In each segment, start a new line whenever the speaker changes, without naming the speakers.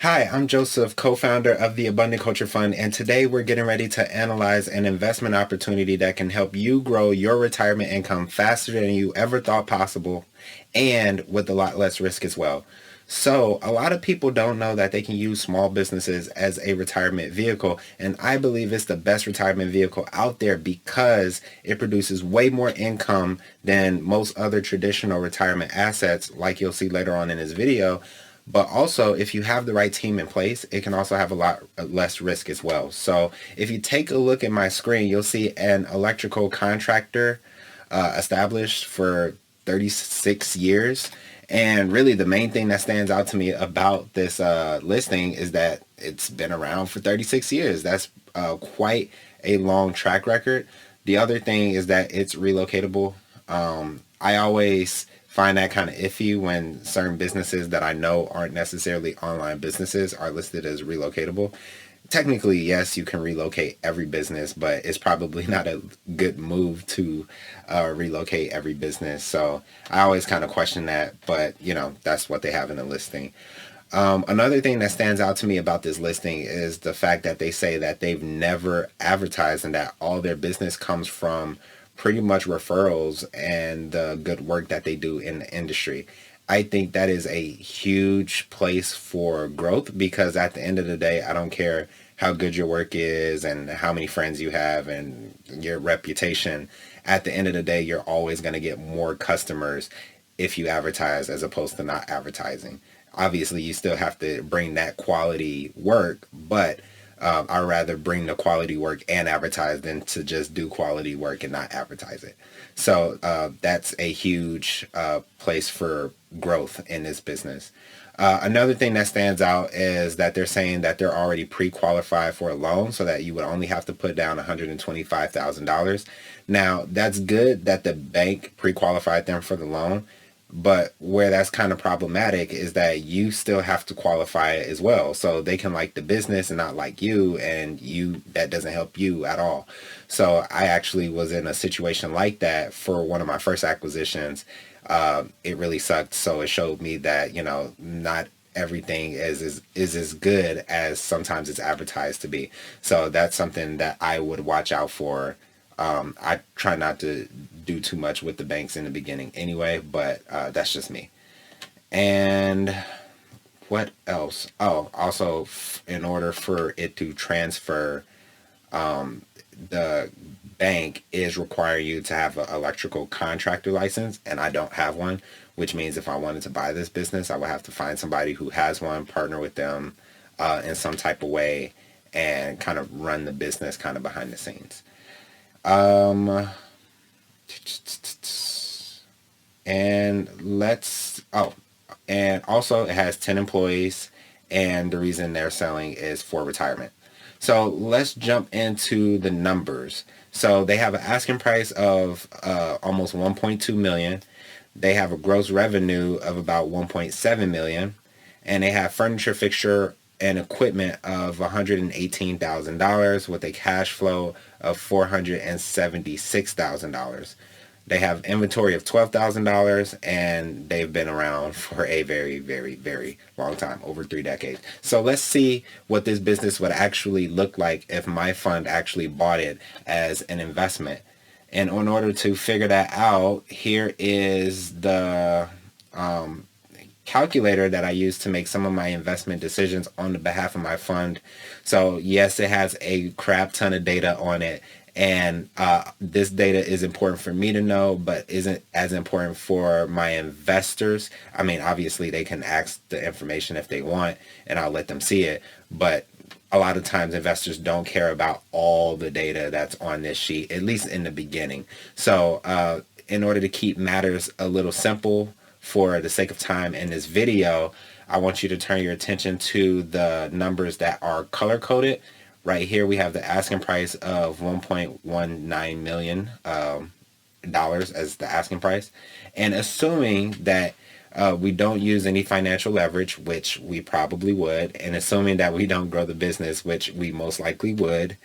Hi, I'm Joseph, co-founder of the Abundant Culture Fund, and today we're getting ready to analyze an investment opportunity that can help you grow your retirement income faster than you ever thought possible and with a lot less risk as well. So, a lot of people don't know that they can use small businesses as a retirement vehicle, and I believe it's the best retirement vehicle out there because it produces way more income than most other traditional retirement assets, like you'll see later on in this video. But also, if you have the right team in place, it can also have a lot less risk as well. So if you take a look at my screen, you'll see an electrical contractor established for 36 years. And really, the main thing that stands out to me about this listing is that it's been around for 36 years. That's quite a long track record. The other thing is that it's relocatable. I always find that kind of iffy when certain businesses that I know aren't necessarily online businesses are listed as relocatable. Technically, yes, you can relocate every business, but it's probably not a good move to relocate every business. So I always kind of question that, but that's what they have in the listing. Another thing that stands out to me about this listing is the fact that they say that they've never advertised and that all their business comes from pretty much referrals and the good work that they do in the industry. I think that is a huge place for growth because at the end of the day, I don't care how good your work is and how many friends you have and your reputation. At the end of the day, you're always going to get more customers if you advertise as opposed to not advertising. Obviously, you still have to bring that quality work, but I'd rather bring the quality work and advertise than to just do quality work and not advertise it. So that's a huge place for growth in this business. Another thing that stands out is that they're saying that they're already pre-qualified for a loan so that you would only have to put down $125,000. Now, that's good that the bank pre-qualified them for the loan, but where that's kind of problematic is that you still have to qualify it as well. So they can like the business and not like you, and that doesn't help you at all. So I actually was in a situation like that for one of my first acquisitions. It really sucked. So it showed me that, not everything is as good as sometimes it's advertised to be. So that's something that I would watch out for. I try not to do too much with the banks in the beginning anyway, but that's just me. And what else? Oh, also, in order for it to transfer, the bank is require you to have an electrical contractor license, and I don't have one, which means if I wanted to buy this business, I would have to find somebody who has one, partner with them in some type of way, and kind of run the business kind of behind the scenes. Um, and let's, oh, and also it has 10 employees, and the reason they're selling is for retirement. So let's jump into the numbers. So they have an asking price of almost 1.2 million. They have a gross revenue of about 1.7 million, and they have furniture, fixture, and equipment of $118,000 with a cash flow of $476,000. They have inventory of $12,000, and they've been around for a very, very, very long time, over 3 decades. So let's see what this business would actually look like if my fund actually bought it as an investment. And in order to figure that out, here is the calculator that I use to make some of my investment decisions on the behalf of my fund. So yes, it has a crap ton of data on it, and this data is important for me to know, but isn't as important for my investors. I mean, obviously they can ask the information if they want, and I'll let them see it, but a lot of times investors don't care about all the data that's on this sheet, at least in the beginning. So in order to keep matters a little simple for the sake of time in this video, I want you to turn your attention to the numbers that are color coded. Right here we have the asking price of 1.19 million dollars as the asking price, and assuming that we don't use any financial leverage, which we probably would, and assuming that we don't grow the business, which we most likely would,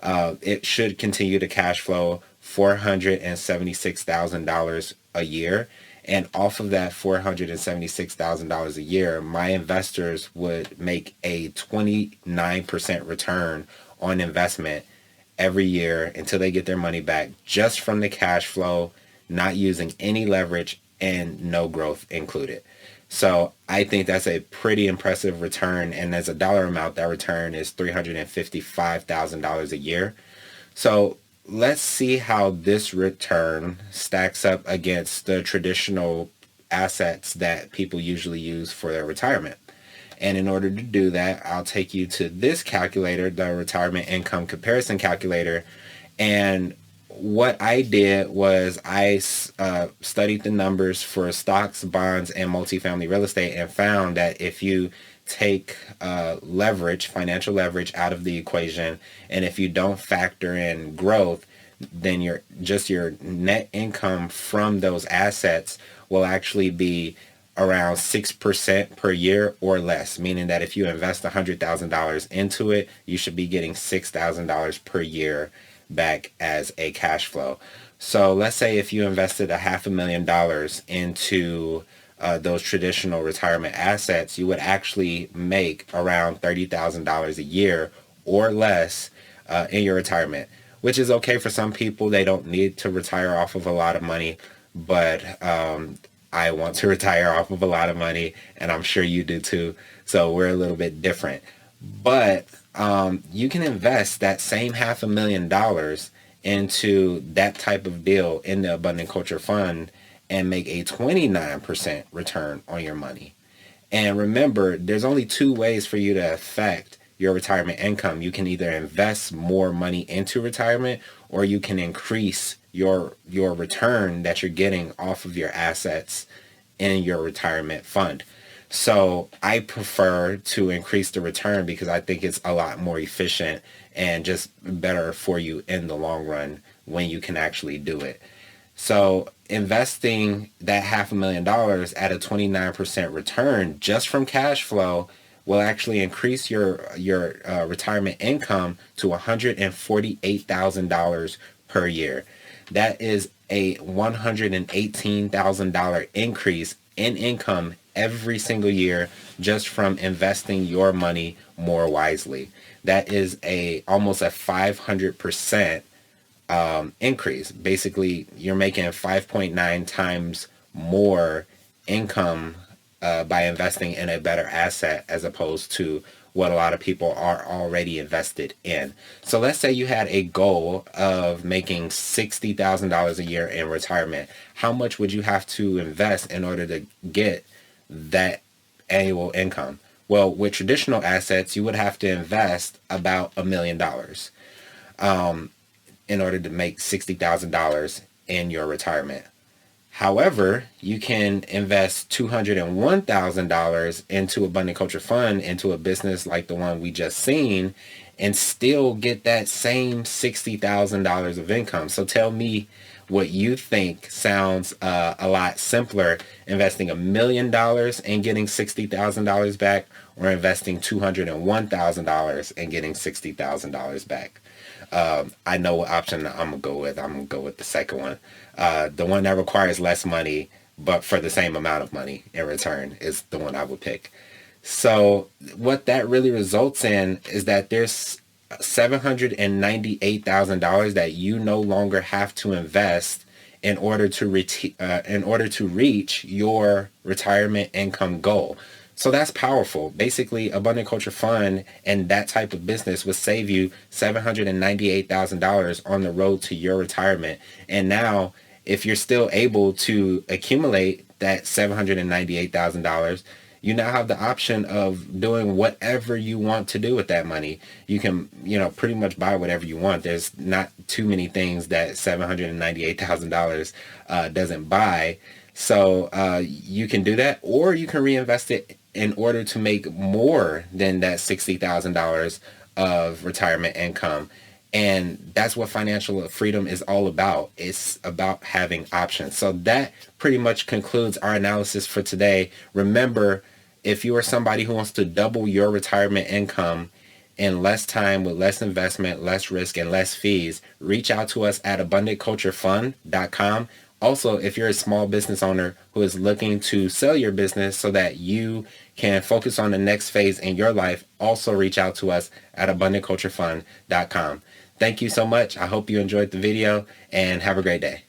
it should continue to cash flow $476,000 a year. And off of that $476,000 a year, my investors would make a 29% return on investment every year until they get their money back, just from the cash flow, not using any leverage and no growth included. So I think that's a pretty impressive return. And as a dollar amount, that return is $355,000 a year. So let's see how this return stacks up against the traditional assets that people usually use for their retirement. And in order to do that, I'll take you to this calculator, the retirement income comparison calculator. And what I did was I studied the numbers for stocks, bonds, and multifamily real estate, and found that if you take leverage, financial leverage, out of the equation, and if you don't factor in growth, then your net income from those assets will actually be around 6% per year or less, meaning that if you invest $100,000 into it, you should be getting $6,000 per year back as a cash flow. So let's say if you invested $500,000 into those traditional retirement assets, you would actually make around $30,000 a year or less in your retirement, which is okay for some people. They don't need to retire off of a lot of money, but I want to retire off of a lot of money, and I'm sure you do too. So we're a little bit different. But you can invest that same $500,000 into that type of deal in the Abundant Culture Fund and make a 29% return on your money. And remember, there's only two ways for you to affect your retirement income. You can either invest more money into retirement, or you can increase your return that you're getting off of your assets in your retirement fund. So I prefer to increase the return because I think it's a lot more efficient and just better for you in the long run when you can actually do it. So investing that $500,000 at a 29% return just from cash flow will actually increase your retirement income to $148,000 per year. That is a $118,000 increase in income every single year just from investing your money more wisely. That is almost a 500% increase. Basically, you're making 5.9 times more income by investing in a better asset as opposed to what a lot of people are already invested in. So let's say you had a goal of making $60,000 a year in retirement. How much would you have to invest in order to get that annual income? Well, with traditional assets, you would have to invest about $1 million in order to make $60,000 in your retirement. However, you can invest $201,000 into Abundant Culture Fund, into a business like the one we just seen, and still get that same $60,000 of income. So tell me what you think sounds a lot simpler, investing $1 million and getting $60,000 back, or investing $201,000 and getting $60,000 back. I know what option I'm going to go with. I'm going to go with the second one. The one that requires less money, but for the same amount of money in return, is the one I would pick. So what that really results in is that there's $798,000 that you no longer have to invest in order to reach your retirement income goal. So that's powerful. Basically, Abundant Culture Fund and that type of business would save you $798,000 on the road to your retirement. And now, if you're still able to accumulate that $798,000, you now have the option of doing whatever you want to do with that money. You can, pretty much buy whatever you want. There's not too many things that $798,000 doesn't buy. So you can do that, or you can reinvest it in order to make more than that $60,000 of retirement income. And that's what financial freedom is all about. It's about having options. So that pretty much concludes our analysis for today. Remember, if you are somebody who wants to double your retirement income in less time, with less investment, less risk, and less fees, reach out to us at abundantculturefund.com. Also, if you're a small business owner who is looking to sell your business so that you can focus on the next phase in your life, also reach out to us at abundantculturefund.com. Thank you so much. I hope you enjoyed the video and have a great day.